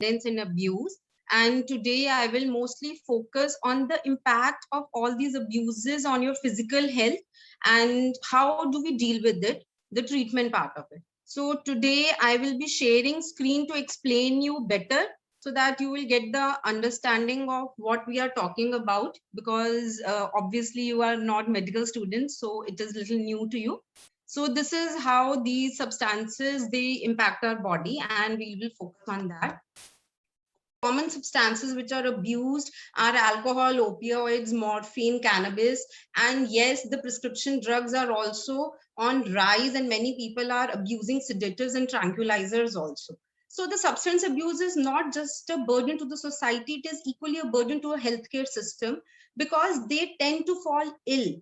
and abuse. And today I will mostly focus on the impact of all these abuses on your physical health and how do we deal with it, the treatment part of it. So today I will be sharing screen to explain you better so that you will get the understanding of what we are talking about, because obviously you are not medical students, so it is little new to you. So this is how these substances, they impact our body, and we will focus on that. Common substances which are abused are alcohol, opioids, morphine, cannabis, and yes, the prescription drugs are also on rise, and many people are abusing sedatives and tranquilizers also. So the substance abuse is not just a burden to the society, it is equally a burden to a healthcare system, because they tend to fall ill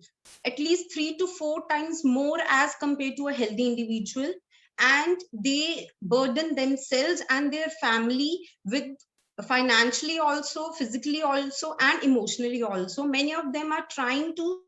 at least 3 to 4 times more as compared to a healthy individual, and they burden themselves and their family with financially also, physically also, and emotionally also. Many of them are trying to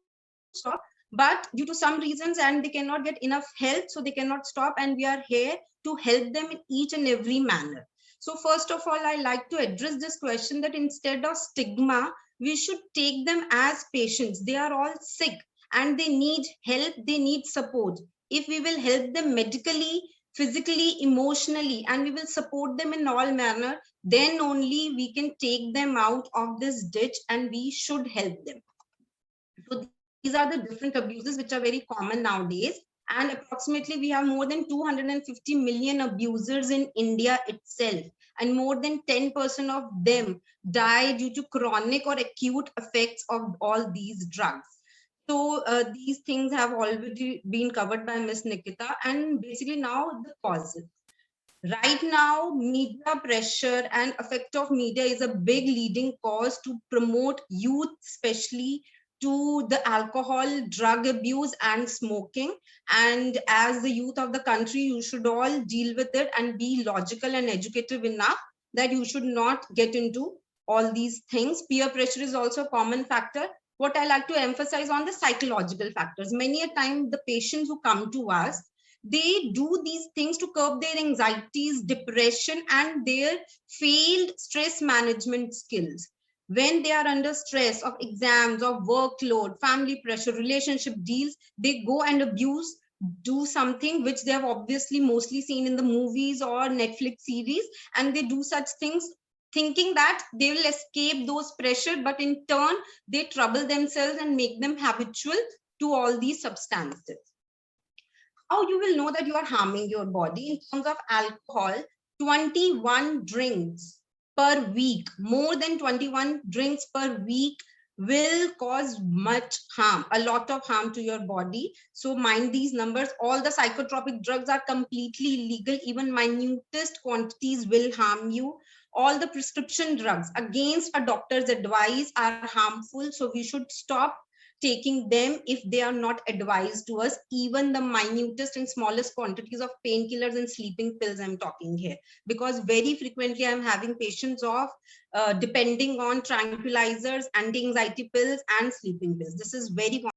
stop, but due to some reasons and they cannot get enough help, so they cannot stop, and we are here to help them in each and every manner. So first of all, I like to address this question that instead of stigma, we should take them as patients. They are all sick and they need help, they need support. If we will help them medically, physically, emotionally, and we will support them in all manner, then only we can take them out of this ditch, and we should help them. So these are the different abuses which are very common nowadays. And approximately we have more than 250 million abusers in India itself. And more than 10% of them die due to chronic or acute effects of all these drugs. So these things have already been covered by Miss Nikita. And basically now the causes. Right now, media pressure and effect of media is a big leading cause to promote youth, especially to the alcohol, drug abuse, and smoking. And as the youth of the country, you should all deal with it and be logical and educative enough that you should not get into all these things. Peer pressure is also a common factor. What I like to emphasize on the psychological factors. Many a time, the patients who come to us, they do these things to curb their anxieties, depression, and their failed stress management skills. When they are under stress of exams, of workload, family pressure, relationship deals, they go and abuse, do something which they have obviously mostly seen in the movies or Netflix series, and they do such things thinking that they will escape those pressure, but in turn they trouble themselves and make them habitual to all these substances. How you will know that you are harming your body? In terms of alcohol, 21 drinks per week, more than 21 drinks per week will cause much harm, a lot of harm to your body. So mind these numbers. All the psychotropic drugs are completely illegal. Even minutest quantities will harm you. All the prescription drugs against a doctor's advice are harmful, so we should stop taking them if they are not advised to us. Even the minutest and smallest quantities of painkillers and sleeping pills I'm talking here, because very frequently I'm having patients of depending on tranquilizers, anti-anxiety pills, and sleeping pills. This is very common.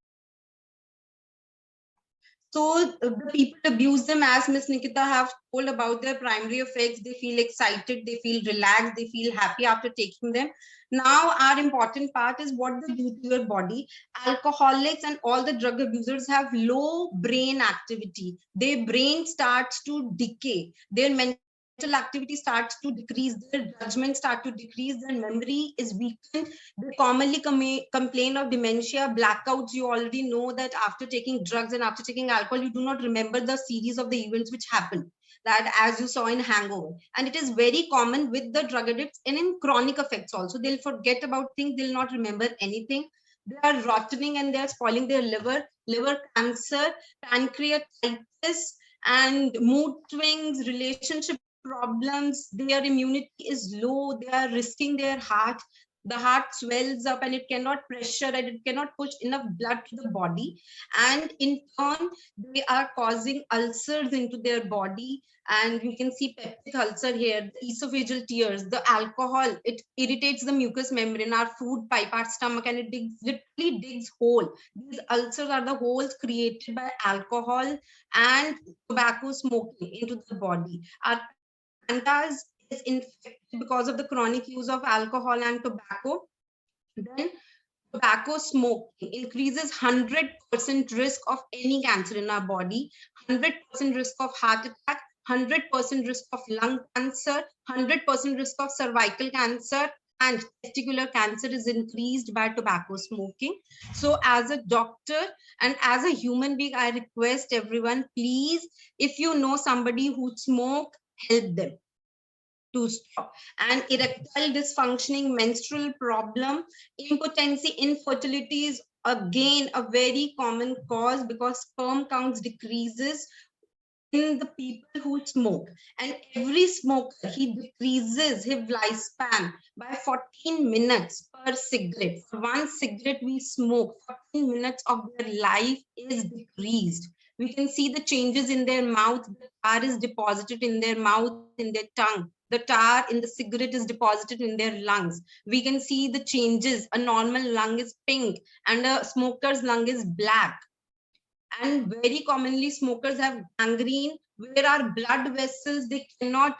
So the people abuse them, as Miss Nikita have told about their primary effects. They feel excited, they feel relaxed, they feel happy after taking them. Now, our important part is what they do to your body. Alcoholics and all the drug abusers have low brain activity. Their brain starts to decay. Their mental activity starts to decrease. Their judgment start to decrease. Their memory is weakened. They commonly complain of dementia, blackouts. You already know that after taking drugs and after taking alcohol, you do not remember the series of the events which happened, that as you saw in Hangover. And it is very common with the drug addicts and in chronic effects also. They'll forget about things, they'll not remember anything. They are rotting and they are spoiling their liver cancer, pancreatitis, and mood swings, relationship problems. Their immunity is low. They are risking their heart. The heart swells up and it cannot pressure and it cannot push enough blood to the body, and in turn they are causing ulcers into their body. And you can see peptic ulcer here, the esophageal tears. The alcohol, it irritates the mucous membrane, our food pipe, our stomach, and it literally digs hole. These ulcers are the holes created by alcohol and tobacco smoking into the body. Our pancreas is infected because of the chronic use of alcohol and tobacco, then tobacco smoking increases 100% risk of any cancer in our body, 100% risk of heart attack, 100% risk of lung cancer, 100% risk of cervical cancer, and testicular cancer is increased by tobacco smoking. So as a doctor and as a human being, I request everyone, please, if you know somebody who smoke, help them to stop. And erectile dysfunctioning, menstrual problem, impotency, infertility is again a very common cause because sperm counts decreases in the people who smoke, and every smoker, he decreases his lifespan by 14 minutes per cigarette. For one cigarette we smoke, 14 minutes of their life is decreased. We can see the changes in their mouth. The tar is deposited in their mouth, in their tongue. The tar in the cigarette is deposited in their lungs. We can see the changes. A normal lung is pink and a smoker's lung is black. And very commonly smokers have gangrene, where our blood vessels, they cannot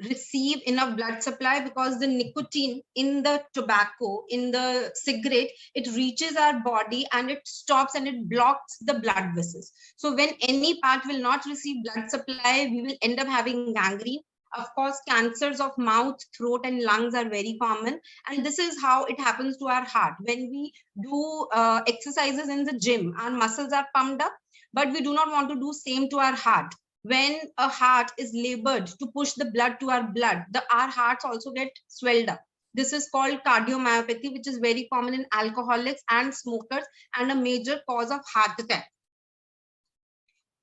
receive enough blood supply because the nicotine in the tobacco, in the cigarette, it reaches our body and it stops and it blocks the blood vessels. So when any part will not receive blood supply, we will end up having gangrene. Of course, cancers of mouth, throat, and lungs are very common. And this is how it happens to our heart. When we do exercises in the gym, our muscles are pumped up, but we do not want to do same to our heart. When a heart is labored to push the blood to our blood, our hearts also get swelled up. This is called cardiomyopathy, which is very common in alcoholics and smokers and a major cause of heart attack.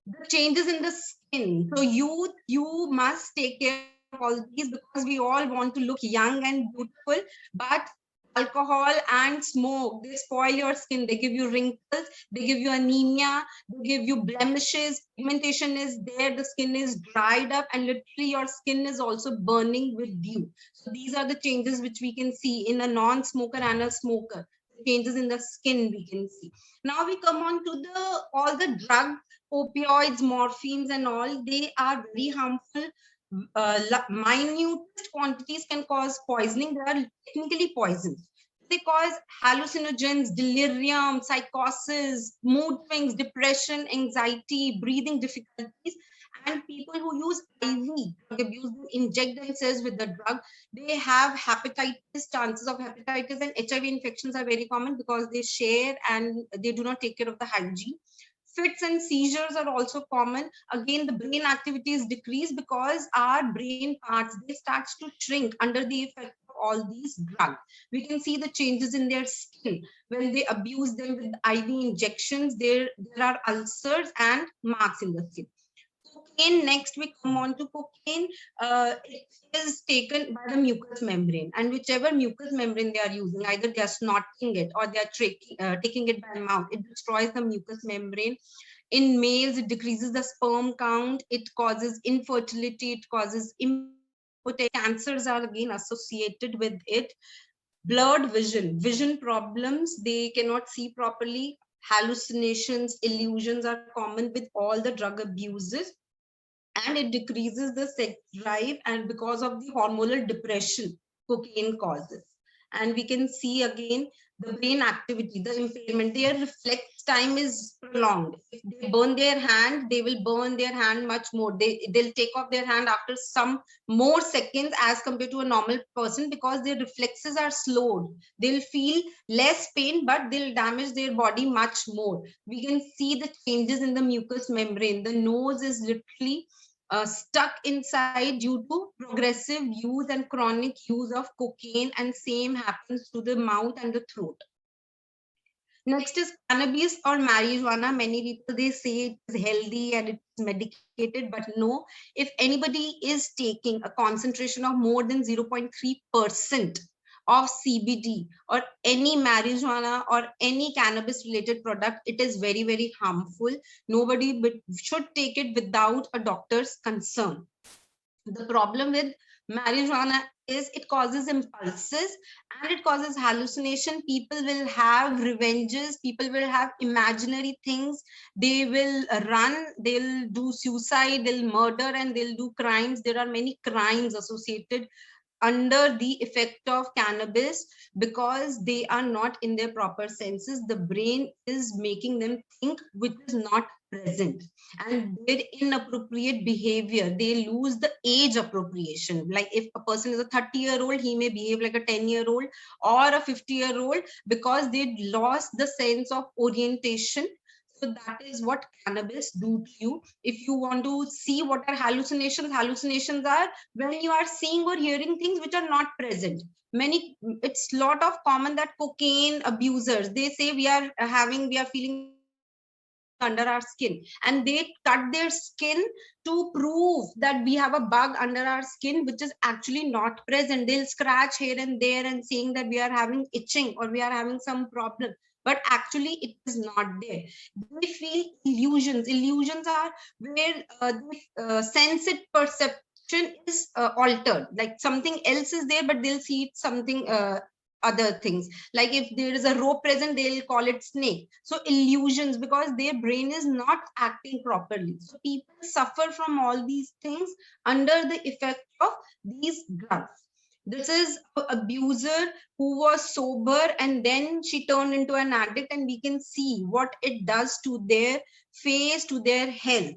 The changes in the skin. So you must take care of all these because we all want to look young and beautiful, but alcohol and smoke, they spoil your skin. They give you wrinkles, they give you anemia, they give you blemishes, pigmentation is there, the skin is dried up, and literally your skin is also burning with dew. So these are the changes which we can see in a non-smoker and a smoker. Changes in the skin we can see. Now we come on to all the drug, opioids, morphines and all. They are very harmful. Minute quantities can cause poisoning. They are technically poisons. They cause hallucinogens, delirium, psychosis, mood swings, depression, anxiety, breathing difficulties. And people who use IV drug abuse, they inject themselves with the drug, they have hepatitis. Chances of hepatitis and HIV infections are very common because they share and they do not take care of the hygiene. Fits and seizures are also common. Again, the brain activity is decreased because our brain parts, they start to shrink under the effect of all these drugs. We can see the changes in their skin when they abuse them with IV injections. There are ulcers and marks in the skin. Cocaine, next we come on to cocaine. It is taken by the mucous membrane, and whichever mucous membrane they are using, either they are snorting it or they are taking it by mouth, it destroys the mucous membrane. In males, it decreases the sperm count, it causes infertility, it causes impotence. Cancers are again associated with it. Blurred vision problems, they cannot see properly. Hallucinations, illusions are common with all the drug abuses, and it decreases the sex drive, and because of the hormonal depression cocaine causes. And we can see again the brain activity, the impairment, their reflex time is prolonged. If they burn their hand, they will burn their hand much more. They'll take off their hand after some more seconds as compared to a normal person because their reflexes are slowed. They'll feel less pain, but they'll damage their body much more. We can see the changes in the mucous membrane. The nose is literally stuck inside due to progressive use and chronic use of cocaine, and same happens to the mouth and the throat. Next is cannabis or marijuana. Many people, they say it is healthy and it's medicated, but no. If anybody is taking a concentration of more than 0.3% of CBD or any marijuana or any cannabis related product, it is very, very harmful. Nobody should take it without a doctor's concern. The problem with Marijuana is, it causes impulses and it causes hallucination. People will have revenges, people will have imaginary things, they will run, they'll do suicide, they'll murder, and they'll do crimes. There are many crimes associated under the effect of cannabis because they are not in their proper senses. The brain is making them think which is not present, and their inappropriate behavior, they lose the age appropriation. Like if a person is a 30-year-old, he may behave like a 10-year-old or a 50-year-old because they lost the sense of orientation. So that is what cannabis do to you. If you want to see what are hallucinations, hallucinations are when you are seeing or hearing things which are not present. Many, it's lot of common that cocaine abusers, they say we are having, we are feeling under our skin, and they cut their skin to prove that we have a bug under our skin which is actually not present. They'll scratch here and there and saying that we are having itching or we are having some problem, but actually it is not there. They feel illusions. Illusions are where the sense it perception is altered, like something else is there but they'll see it something other things. Like if there is a rope present, they'll call it snake. So illusions, because their brain is not acting properly. So people suffer from all these things under the effect of these drugs. This is an abuser who was sober and then she turned into an addict, and we can see what it does to their face, to their health,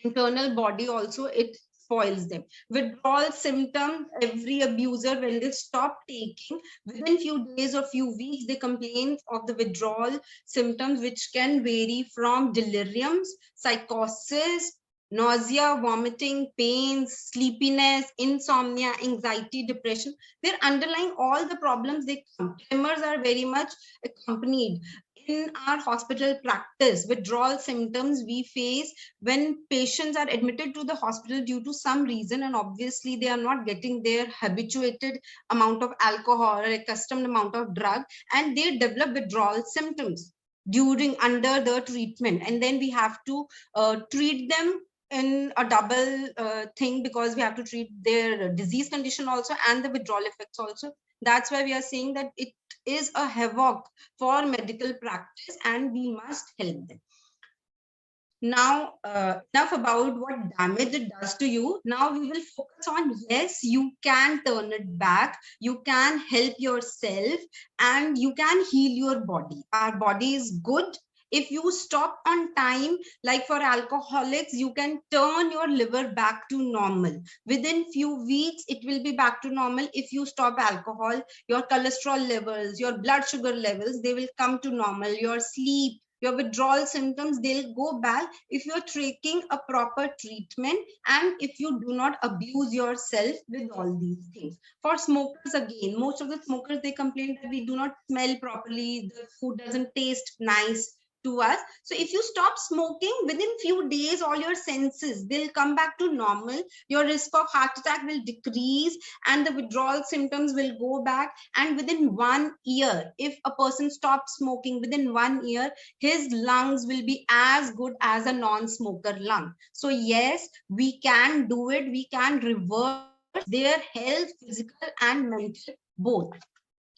internal body also. It spoils them. Withdrawal symptoms, every abuser, when they stop taking, within few days or few weeks, they complain of the withdrawal symptoms, which can vary from deliriums, psychosis, nausea, vomiting, pains, sleepiness, insomnia, anxiety, depression. They're underlying all the problems. They come. Tremors are very much accompanied. In our hospital practice, withdrawal symptoms we face when patients are admitted to the hospital due to some reason, and obviously they are not getting their habituated amount of alcohol or accustomed amount of drug, and they develop withdrawal symptoms during under the treatment, and then we have to treat them in a double thing, because we have to treat their disease condition also and the withdrawal effects also. That's why we are saying that it is a havoc for medical practice and we must help them. Now, enough about what damage it does to you. Now we will focus on, yes, you can turn it back, you can help yourself, and you can heal your body. Our body is good. If you stop on time, like for alcoholics, you can turn your liver back to normal. Within few weeks, it will be back to normal. If you stop alcohol, your cholesterol levels, your blood sugar levels, they will come to normal. Your sleep, your withdrawal symptoms, they'll go back if you're taking a proper treatment and if you do not abuse yourself with all these things. For smokers, again, most of the smokers, they complain that we do not smell properly, the food doesn't taste nice to us. So if you stop smoking, within few days all your senses, they'll come back to normal. Your risk of heart attack will decrease and the withdrawal symptoms will go back. And within 1 year, if a person stops smoking, within 1 year his lungs will be as good as a non-smoker lung. So yes, we can do it. We can reverse their health, physical and mental, both.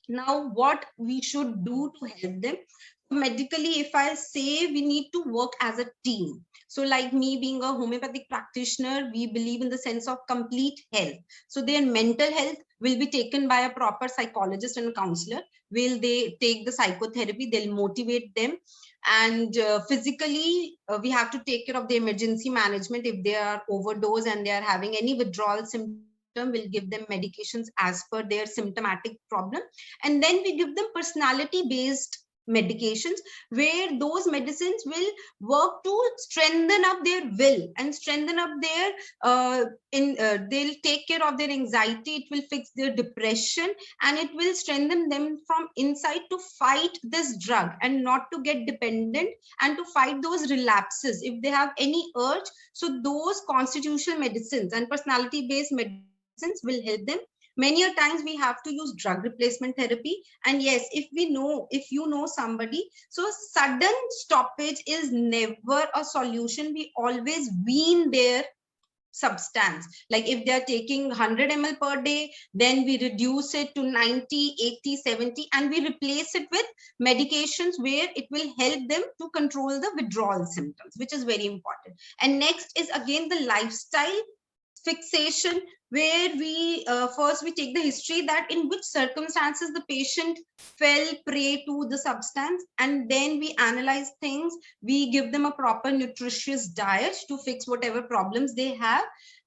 Now, what we should do to help them? Medically, if I say, we need to work as a team. So like me being a homeopathic practitioner, we believe in the sense of complete health. So their mental health will be taken by a proper psychologist and counselor. Will they take the psychotherapy? They'll motivate them. And physically, we have to take care of the emergency management. If they are overdose and they are having any withdrawal symptoms, will give them medications as per their symptomatic problem. And then we give them personality based medications, where those medicines will work to strengthen up their will and strengthen up their they'll take care of their anxiety, it will fix their depression, and it will strengthen them from inside to fight this drug and not to get dependent and to fight those relapses if they have any urge. So those constitutional medicines and personality based medicines will help them. Many a times we have to use drug replacement therapy. And yes, if you know somebody, so sudden stoppage is never a solution. We always wean their substance. Like if they are taking 100 ml per day, then we reduce it to 90, 80, 70, and we replace it with medications where it will help them to control the withdrawal symptoms, which is very important. And next is again the lifestyle fixation, where we first we take the history that in which circumstances the patient fell prey to the substance, and then we analyze things. We give them a proper nutritious diet to fix whatever problems they have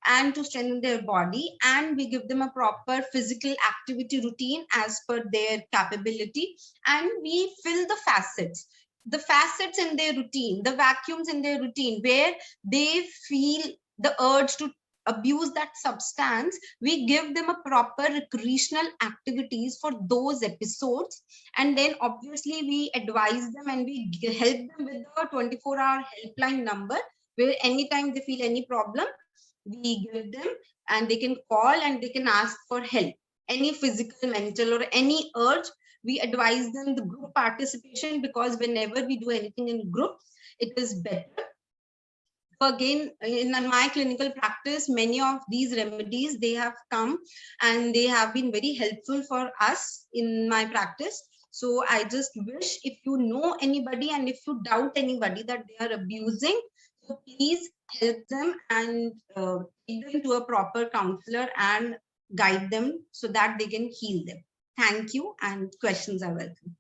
and to strengthen their body, and we give them a proper physical activity routine as per their capability, and we fill the facets in their routine, the vacuums in their routine where they feel the urge to abuse that substance. We give them a proper recreational activities for those episodes, and then obviously we advise them and we help them with the 24-hour helpline number, where anytime they feel any problem, we give them, and they can call and they can ask for help. Any physical, mental, or any urge, we advise them the group participation, because whenever we do anything in group, it is better. Again, in my clinical practice, many of these remedies, they have come and they have been very helpful for us in my practice. So I just wish, if you know anybody and if you doubt anybody that they are abusing, so please help them and take them to a proper counselor and guide them so that they can heal them. Thank you, and questions are welcome.